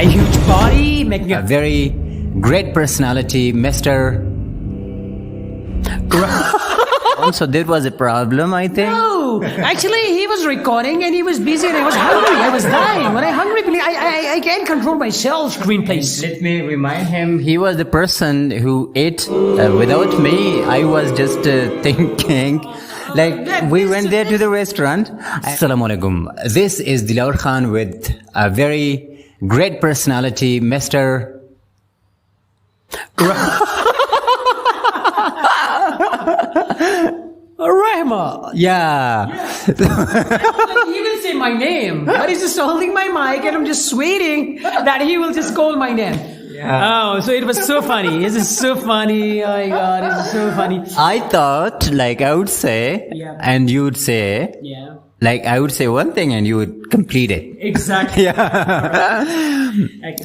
a huge body, making A very great personality, Mr. Also, that was a problem, I think. No, actually, he was recording and he was busy and I was hungry. I was dying. When I'm hungry, I can't control myself. Screen, please. Let me remind him, he was the person who ate without me. I was just thinking, like, we went there to the restaurant. Assalamu alaikum. This is Dilaur Khan with a very great personality, Mr. Rahma. Yeah. He will say my name, but he's just holding my mic and I'm just waiting that he will just call my name. Yeah. Oh, so it was so funny. This is so funny. Oh my God, it's so funny. I thought, like, I would say, Yeah. and you would say, Yeah. like, I would say one thing and you would complete it. Exactly.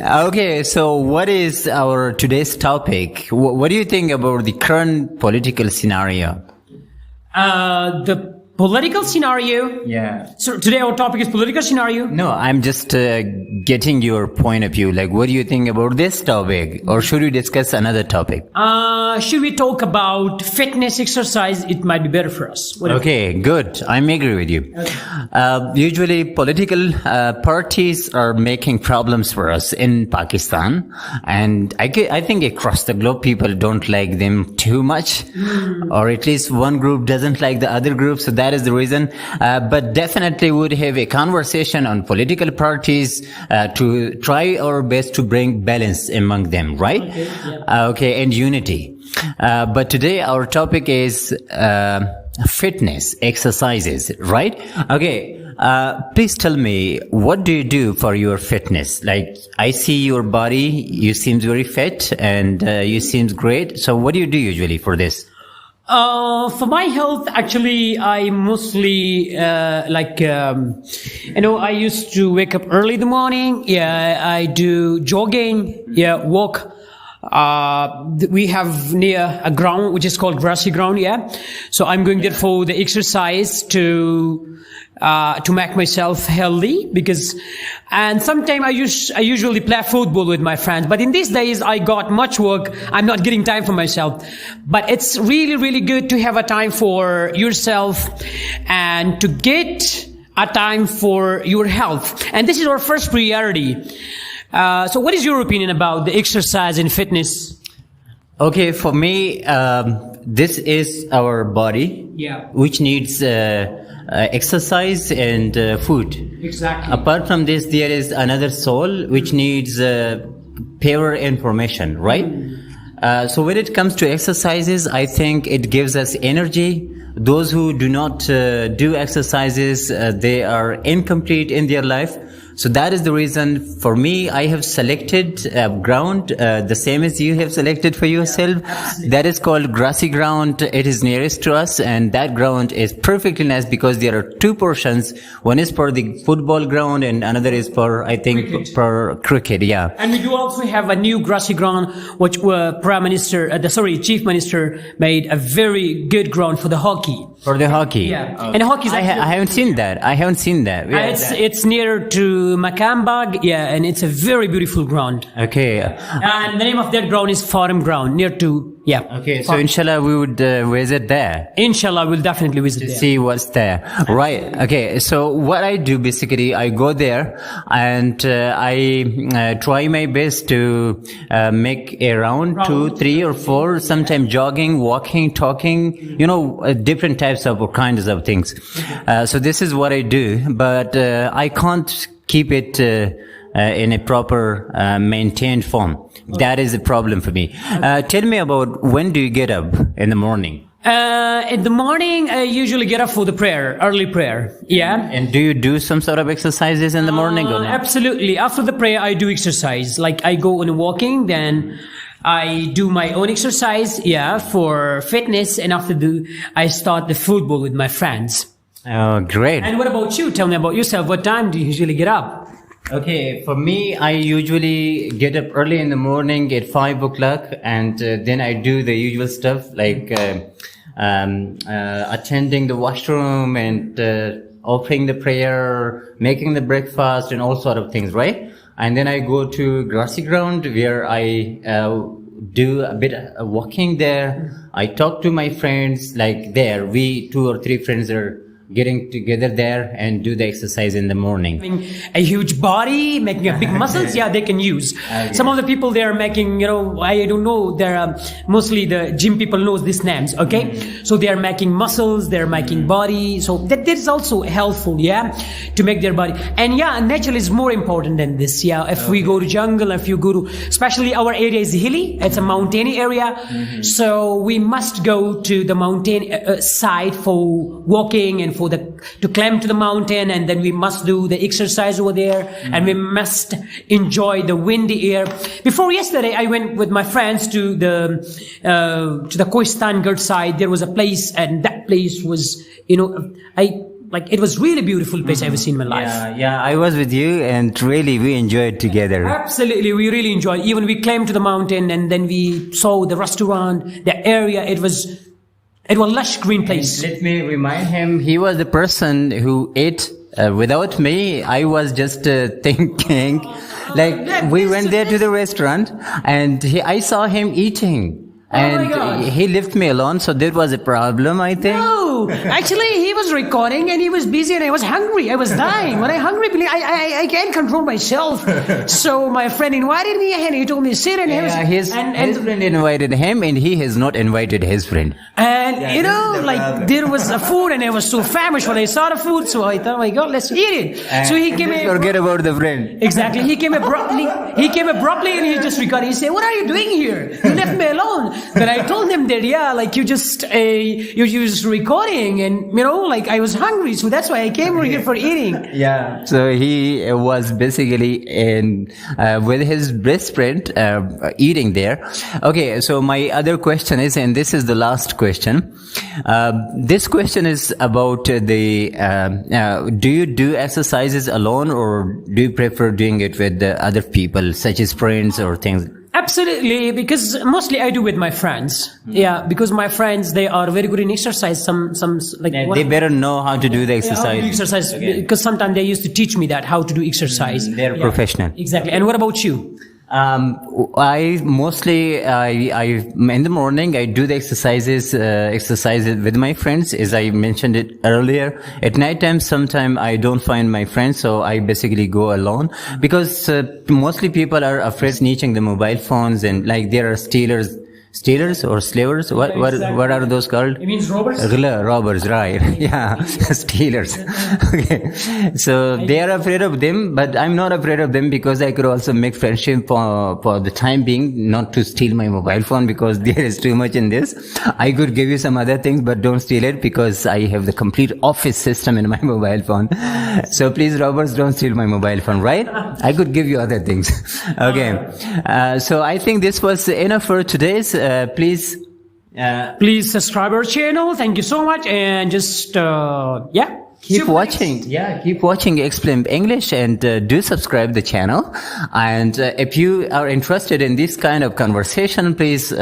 Okay, so what is our today's topic? What do you think about the current political scenario? The political scenario. Yeah. So today our topic is political scenario. No, I'm just getting your point of view. Like, what do you think about this topic? Or should we discuss another topic? Should we talk about fitness exercise? It might be better for us. What do you Okay, good. I agree with you. Usually, political parties are making problems for us in Pakistan, and I think across the globe, people don't like them too much, or at least one group doesn't like the other group. So that is the reason. But definitely, would have a conversation on political parties to try our best to bring balance among them, right? Okay, yeah. Okay, and unity. But today our topic is fitness exercises, right? Okay, please tell me, what do you do for your fitness? Like, I see your body, you seems very fit and you seems great. So what do you do usually for this? For my health, actually, I mostly I used to wake up early in the morning. Yeah, I do jogging. Yeah, walk. We have near a ground which is called grassy ground. Yeah, so I'm going there for the exercise to make myself healthy and sometimes I usually play football with my friends, but in these days I got much work. I'm not getting time for myself, but it's really, really good to have a time for yourself and to get a time for your health. And this is our first priority. So what is your opinion about the exercise and fitness? Okay, for me, this is our body, Yeah. which needs exercise and food. Exactly. Apart from this, there is another soul which needs pure information, right? So when it comes to exercises, I think it gives us energy. Those who do not do exercises, they are incomplete in their life. So that is the reason for me, I have selected ground, the same as you have selected for yourself. That is called grassy ground. It is nearest to us, and that ground is perfectly nice because there are two portions. One is for the football ground and another is for, I think, Cricket. for cricket. Yeah. And we do also have a new grassy ground, which Chief Minister made a very good ground for the hockey. For the hockey. Yeah, and hockey is I haven't seen that. Yeah. it's near to Makambag, yeah, and it's a very beautiful ground. Okay. And the name of that ground is Farm Ground, near to, yeah. Okay, so inshallah we would visit there. Inshallah, we'll definitely visit there. See what's there. Right. Okay. So what I do basically, I go there and I try my best to make a round 2, 3 or 4, sometimes jogging, walking, talking, different types of or kinds of things. So this is what I do, but I can't keep it in a proper maintained form. That is a problem for me. Tell me about, when do you get up in the morning? In the morning, I usually get up for the prayer, early prayer. Yeah. And do you do some sort of exercises in the morning or not? Absolutely. After the prayer, I do exercise. Like I go on walking, then I do my own exercise, yeah, for fitness. And I start the football with my friends. Oh, great. And what about you? Tell me about yourself. What time do you usually get up? Okay, for me, I usually get up early in the morning at 5 o'clock and then I do the usual stuff like attending the washroom and offering the prayer, making the breakfast and all sort of things, right? and then I go to grassy ground where I do a bit of walking there. I talk to my friends. Like there, we 2 or 3 friends are getting together there and do the exercise in the morning. Having a huge body, making a big muscles, yeah, they can use. Some of the people they are making, I don't know, they're mostly the gym people knows these names, okay? So they are making muscles, they're making body, so that is also helpful, yeah, to make their body. And yeah, nature is more important than this, yeah. If we go to jungle, if you go to, especially our area is hilly, it's a mountainy area, so we must go to the mountain side for walking and to climb to the mountain, and then we must do the exercise over there, and we must enjoy the windy air. Before yesterday, I went with my friends to the Kohistangarh side. There was a place, and that place was, it was really beautiful place I've ever seen in my life. Yeah, I was with you, and really we enjoyed together. Absolutely, we really enjoyed. Even we climbed to the mountain, and then we saw the restaurant, the area. It was a lush green place. Let me remind him, he was the person who ate without me. I was just thinking, we went there to the restaurant, and I saw him eating. And he left me alone, so that was a problem, I think. No, actually, he was recording and he was busy, and I was hungry. I was dying. When I'm hungry, I can't control myself. So my friend invited me, and he told me sit and his friend invited him, and he has not invited his friend. And there was a food, and I was so famished when I saw the food, so I thought, oh my God, let's eat it. So he came forget about the friend. Exactly. He came abruptly, and he just recorded. He said, "What are you doing here? You left me alone." Then I told him that, you just recording, and I was hungry, so that's why I came over here for eating. Yeah. So he was basically with his best friend eating there. Okay. So my other question is, and this is the last question. This question is about do you do exercises alone, or do you prefer doing it with other people, such as friends or things? Absolutely, because mostly I do with my friends. Yeah, because my friends, they are very good in exercise. They better know how to do the exercise. Because sometimes they used to teach me that how to do exercise. They're professional. Exactly. And what about you? I mostly, in the morning, I do the exercises with my friends, as I mentioned it earlier. At night time, sometime I don't find my friends, so I basically go alone, because mostly people are afraid snatching the mobile phones, and there are stealers or slavers. What are those called? It means robbers? Robbers, right. Yeah. Stealers. Okay. So they are afraid of them, but I'm not afraid of them, because I could also make friendship for the time being, not to steal my mobile phone, because there is too much in this. I could give you some other things, but don't steal it, because I have the complete office system in my mobile phone. So please, robbers, don't steal my mobile phone, right? I could give you other things. Okay. So I think this was enough for today's. Please subscribe our channel. Thank you so much, and just keep watching. Yeah, keep watching Explain English, and do subscribe the channel. And if you are interested in this kind of conversation, please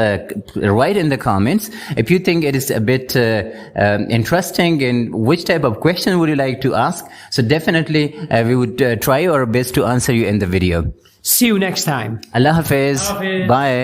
write in the comments if you think it is a bit interesting, and which type of question would you like to ask. So definitely we would try our best to answer you in the video. See you next time. Allah Hafiz. Bye.